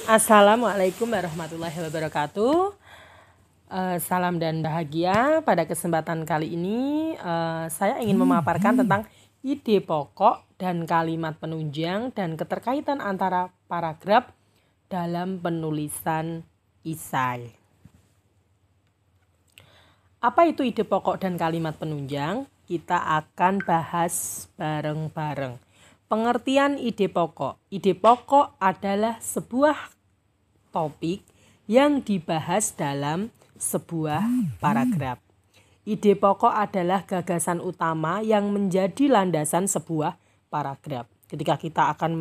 Assalamualaikum warahmatullahi wabarakatuh. Salam dan bahagia. Pada kesempatan kali ini saya ingin memaparkan tentang ide pokok dan kalimat penunjang dan keterkaitan antara paragraf dalam penulisan esai. Apa itu ide pokok dan kalimat penunjang? Kita akan bahas bareng-bareng. Pengertian ide pokok. Ide pokok adalah sebuah topik yang dibahas dalam sebuah paragraf. Ide pokok adalah gagasan utama yang menjadi landasan sebuah paragraf. Ketika kita akan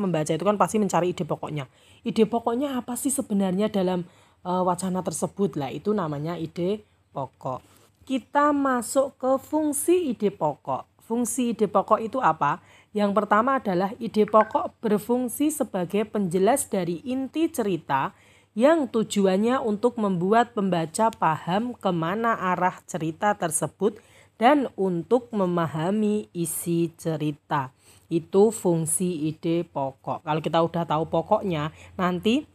membaca itu kan pasti mencari ide pokoknya. Ide pokoknya apa sih sebenarnya dalam wacana tersebut? Lah itu namanya ide pokok. Kita masuk ke fungsi ide pokok. Fungsi ide pokok itu apa? Yang pertama adalah ide pokok berfungsi sebagai penjelas dari inti cerita yang tujuannya untuk membuat pembaca paham kemana arah cerita tersebut dan untuk memahami isi cerita. Itu fungsi ide pokok. Kalau kita udah tahu pokoknya, nanti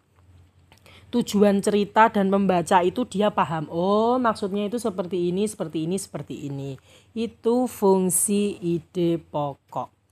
tujuan cerita dan pembaca itu dia paham. Oh, maksudnya itu seperti ini, seperti ini, seperti ini. Itu fungsi ide pokok.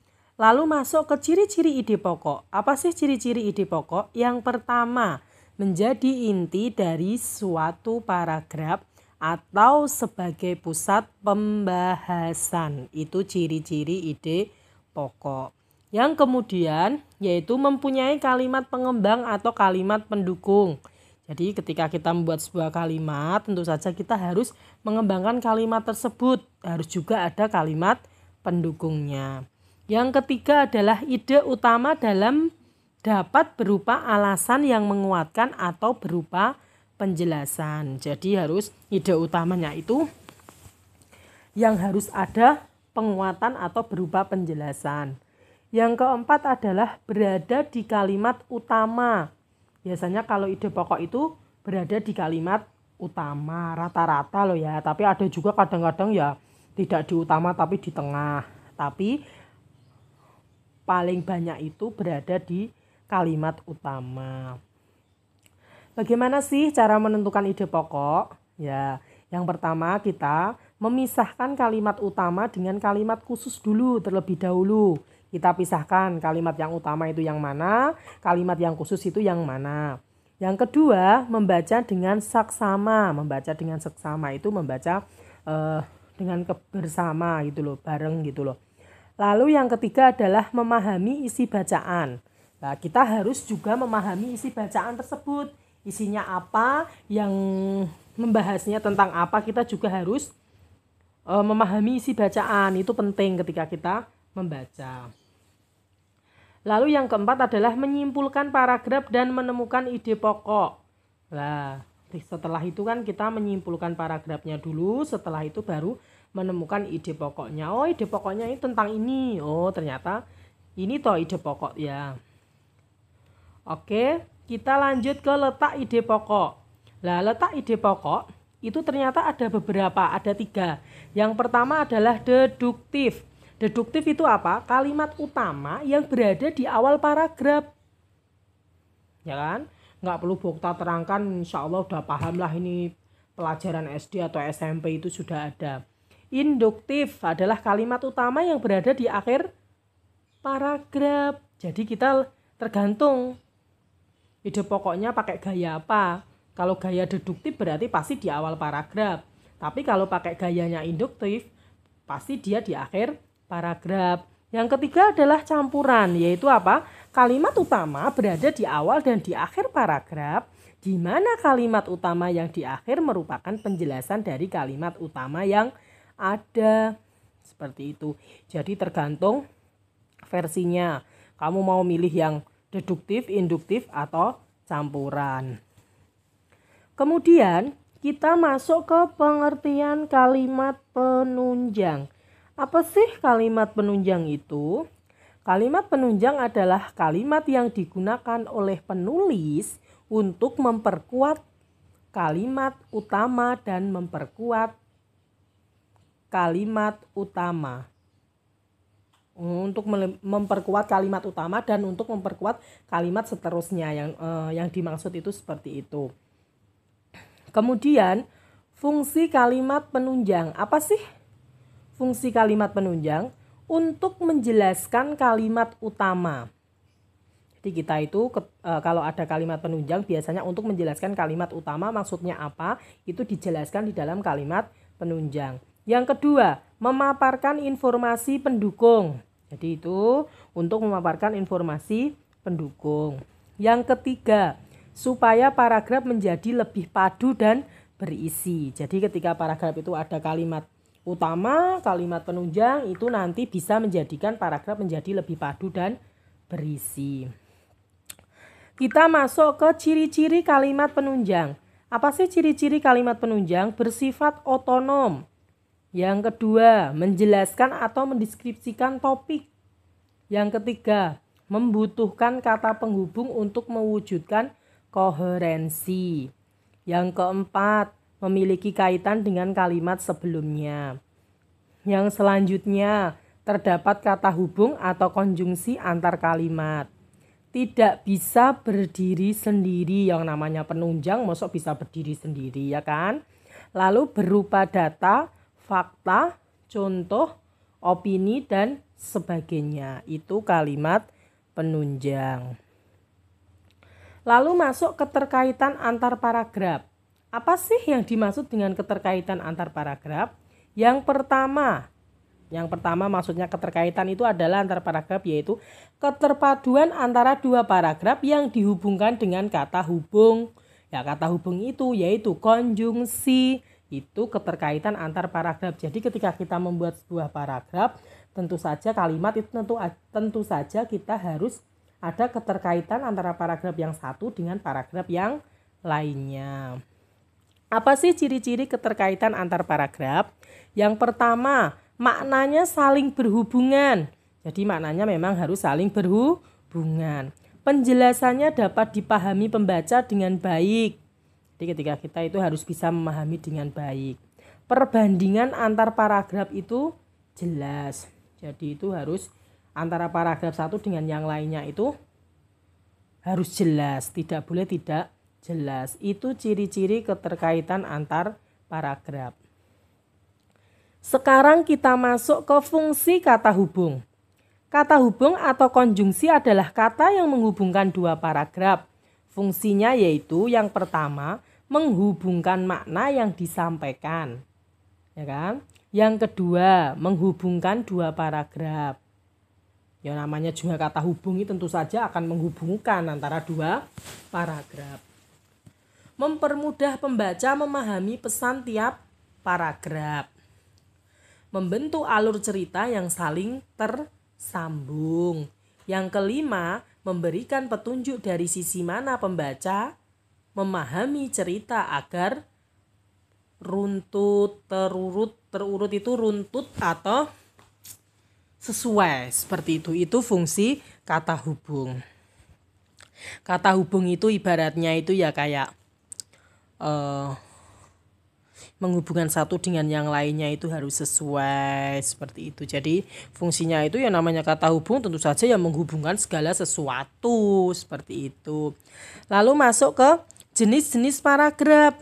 Lalu masuk ke ciri-ciri ide pokok. Apa sih ciri-ciri ide pokok? Yang pertama, menjadi inti dari suatu paragraf atau sebagai pusat pembahasan. Itu ciri-ciri ide pokok. Yang kemudian yaitu mempunyai kalimat pengembang atau kalimat pendukung. Jadi ketika kita membuat sebuah kalimat, tentu saja kita harus mengembangkan kalimat tersebut. Harus juga ada kalimat pendukungnya. Yang ketiga adalah ide utama dapat berupa alasan yang menguatkan atau berupa penjelasan. Jadi harus ide utamanya itu yang harus ada penguatan atau berupa penjelasan. Yang keempat adalah berada di kalimat utama. Biasanya kalau ide pokok itu berada di kalimat utama rata-rata loh ya. Tapi ada juga kadang-kadang ya tidak di utama tapi di tengah. Tapi paling banyak itu berada di kalimat utama. Bagaimana sih cara menentukan ide pokok? Ya, yang pertama kita memisahkan kalimat utama dengan kalimat khusus dulu terlebih dahulu. Kita pisahkan kalimat yang utama itu yang mana, kalimat yang khusus itu yang mana. Yang kedua, membaca dengan saksama. Membaca dengan saksama itu membaca dengan bersama gitu loh, bareng gitu loh. Lalu yang ketiga adalah memahami isi bacaan. Nah, kita harus juga memahami isi bacaan tersebut. Isinya apa, yang membahasnya tentang apa, kita juga harus memahami isi bacaan. Itu penting ketika kita membaca. Lalu yang keempat adalah menyimpulkan paragraf dan menemukan ide pokok. Nah, setelah itu kan kita menyimpulkan paragrafnya dulu, setelah itu baru menemukan ide pokoknya. Oh, ide pokoknya ini tentang ini. Oh, ternyata ini toh ide pokok ya. Oke, kita lanjut ke letak ide pokok. Nah, letak ide pokok itu ternyata ada beberapa, ada 3. Yang pertama adalah deduktif. Deduktif itu apa? Kalimat utama yang berada di awal paragraf. Ya kan? Nggak perlu kita terangkan, insya Allah udah paham lah ini pelajaran SD atau SMP itu sudah ada. Induktif adalah kalimat utama yang berada di akhir paragraf. Jadi kita tergantung ide pokoknya pakai gaya apa. Kalau gaya deduktif berarti pasti di awal paragraf. Tapi kalau pakai gayanya induktif pasti dia di akhir paragraf. Yang ketiga adalah campuran, yaitu apa? Kalimat utama berada di awal dan di akhir paragraf, di mana kalimat utama yang di akhir merupakan penjelasan dari kalimat utama yang ada. Seperti itu. Jadi tergantung versinya. Kamu mau milih yang deduktif, induktif, atau campuran. Kemudian kita masuk ke pengertian kalimat penunjang. Apa sih kalimat penunjang itu? Kalimat penunjang adalah kalimat yang digunakan oleh penulis untuk memperkuat kalimat utama dan memperkuat kalimat utama. untuk memperkuat kalimat utama dan untuk memperkuat kalimat seterusnya yang dimaksud itu seperti itu. Kemudian fungsi kalimat penunjang. Apa sih fungsi kalimat penunjang? Untuk menjelaskan kalimat utama. Jadi kita itu kalau ada kalimat penunjang biasanya untuk menjelaskan kalimat utama maksudnya apa, itu dijelaskan di dalam kalimat penunjang. Yang kedua, memaparkan informasi pendukung. Jadi itu untuk memaparkan informasi pendukung. Yang ketiga, supaya paragraf menjadi lebih padu dan berisi. Jadi ketika paragraf itu ada kalimat utama, kalimat penunjang, itu nanti bisa menjadikan paragraf menjadi lebih padu dan berisi. Kita masuk ke ciri-ciri kalimat penunjang. Apa sih ciri-ciri kalimat penunjang? Bersifat otonom. Yang kedua, menjelaskan atau mendeskripsikan topik. Yang ketiga, membutuhkan kata penghubung untuk mewujudkan koherensi. Yang keempat, memiliki kaitan dengan kalimat sebelumnya. Yang selanjutnya, terdapat kata hubung atau konjungsi antar kalimat. Tidak bisa berdiri sendiri, yang namanya penunjang mosok bisa berdiri sendiri ya kan. Lalu berupa data, fakta, contoh, opini dan sebagainya. Itu kalimat penunjang. Lalu masuk keterkaitan antar paragraf. Apa sih yang dimaksud dengan keterkaitan antar paragraf? Yang pertama maksudnya keterkaitan itu adalah antar paragraf, yaitu keterpaduan antara dua paragraf yang dihubungkan dengan kata hubung. Ya, kata hubung itu yaitu konjungsi. Itu keterkaitan antar paragraf. Jadi ketika kita membuat sebuah paragraf, tentu saja kalimat itu tentu saja kita harus ada keterkaitan antara paragraf yang satu dengan paragraf yang lainnya. Apa sih ciri-ciri keterkaitan antar paragraf? Yang pertama, maknanya saling berhubungan. Jadi maknanya memang harus saling berhubungan. Penjelasannya dapat dipahami pembaca dengan baik. Jadi ketika kita itu harus bisa memahami dengan baik. Perbandingan antar paragraf itu jelas. Jadi itu harus antara paragraf satu dengan yang lainnya itu harus jelas. Tidak boleh tidak jelas. Itu ciri-ciri keterkaitan antar paragraf. Sekarang kita masuk ke fungsi kata hubung. Kata hubung atau konjungsi adalah kata yang menghubungkan dua paragraf. Fungsinya yaitu yang pertama, menghubungkan makna yang disampaikan. Ya kan? Yang kedua, menghubungkan dua paragraf. Ya namanya juga kata hubungi tentu saja akan menghubungkan antara dua paragraf. Mempermudah pembaca memahami pesan tiap paragraf. Membentuk alur cerita yang saling tersambung. Yang kelima, memberikan petunjuk dari sisi mana pembaca memahami cerita agar terurut itu runtut atau sesuai. Seperti itu. Itu fungsi kata hubung. Kata hubung itu ibaratnya itu ya kayak menghubungkan satu dengan yang lainnya itu harus sesuai seperti itu. Jadi fungsinya itu yang namanya kata hubung tentu saja yang menghubungkan segala sesuatu seperti itu. Lalu masuk ke jenis-jenis paragraf.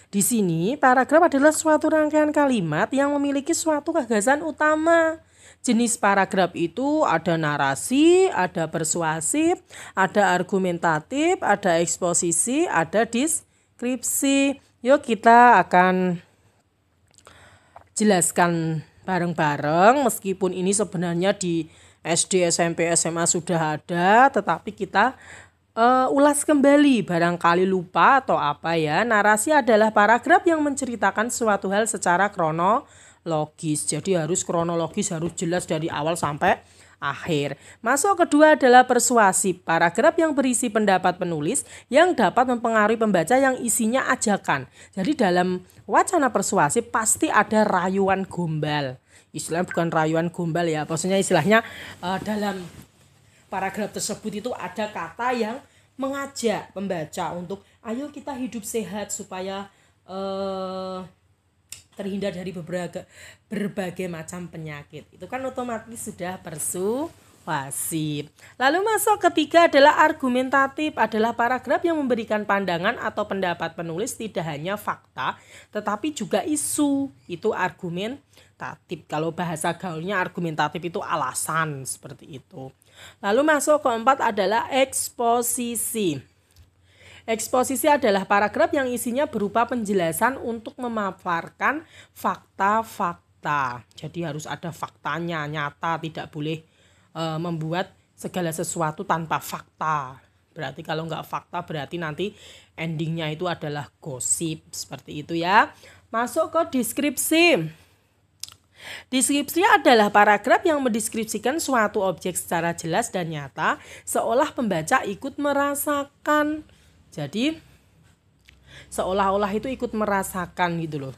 Di sini paragraf adalah suatu rangkaian kalimat yang memiliki suatu gagasan utama. Jenis paragraf itu ada narasi, ada persuasif, ada argumentatif, ada eksposisi, ada deskripsi. Yuk kita akan jelaskan bareng-bareng, meskipun ini sebenarnya di SD, SMP, SMA sudah ada, tetapi kita ulas kembali, barangkali lupa atau apa ya. Narasi adalah paragraf yang menceritakan suatu hal secara kronologis. Jadi harus kronologis, harus jelas dari awal sampai akhir. Masuk kedua adalah persuasif, paragraf yang berisi pendapat penulis yang dapat mempengaruhi pembaca yang isinya ajakan. Jadi dalam wacana persuasif pasti ada rayuan gombal. Istilahnya bukan rayuan gombal ya, maksudnya istilahnya dalam paragraf tersebut itu ada kata yang mengajak pembaca untuk ayo kita hidup sehat supaya terhindar dari berbagai macam penyakit. Itu kan otomatis sudah persuasif. Lalu masuk ketiga adalah argumentatif, adalah paragraf yang memberikan pandangan atau pendapat penulis tidak hanya fakta tetapi juga isu. Itu argumentatif. Kalau bahasa gaulnya argumentatif itu alasan, seperti itu. Lalu masuk keempat adalah eksposisi. Eksposisi adalah paragraf yang isinya berupa penjelasan untuk memaparkan fakta-fakta. Jadi harus ada faktanya, nyata, tidak boleh membuat segala sesuatu tanpa fakta. Berarti kalau nggak fakta berarti nanti endingnya itu adalah gosip, seperti itu ya. Masuk ke deskripsi. Deskripsi adalah paragraf yang mendeskripsikan suatu objek secara jelas dan nyata, seolah pembaca ikut merasakan. Jadi seolah-olah itu ikut merasakan gitu loh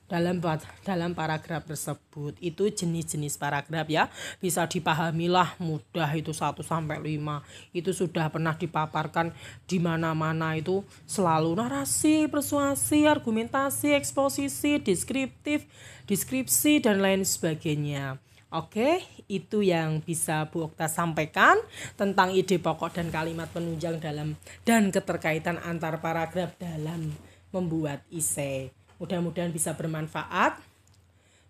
dalam paragraf tersebut. Itu jenis-jenis paragraf ya, bisa dipahamilah mudah, itu 1 sampai 5 itu sudah pernah dipaparkan di mana-mana. Itu selalu narasi, persuasi, argumentasi, eksposisi, deskriptif, deskripsi dan lain sebagainya. Oke, itu yang bisa Bu Okta sampaikan tentang ide pokok dan kalimat penunjang dan keterkaitan antar paragraf dalam membuat esai. Mudah-mudahan bisa bermanfaat.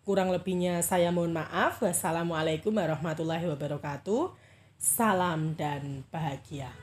Kurang lebihnya saya mohon maaf. Wassalamualaikum warahmatullahi wabarakatuh. Salam dan bahagia.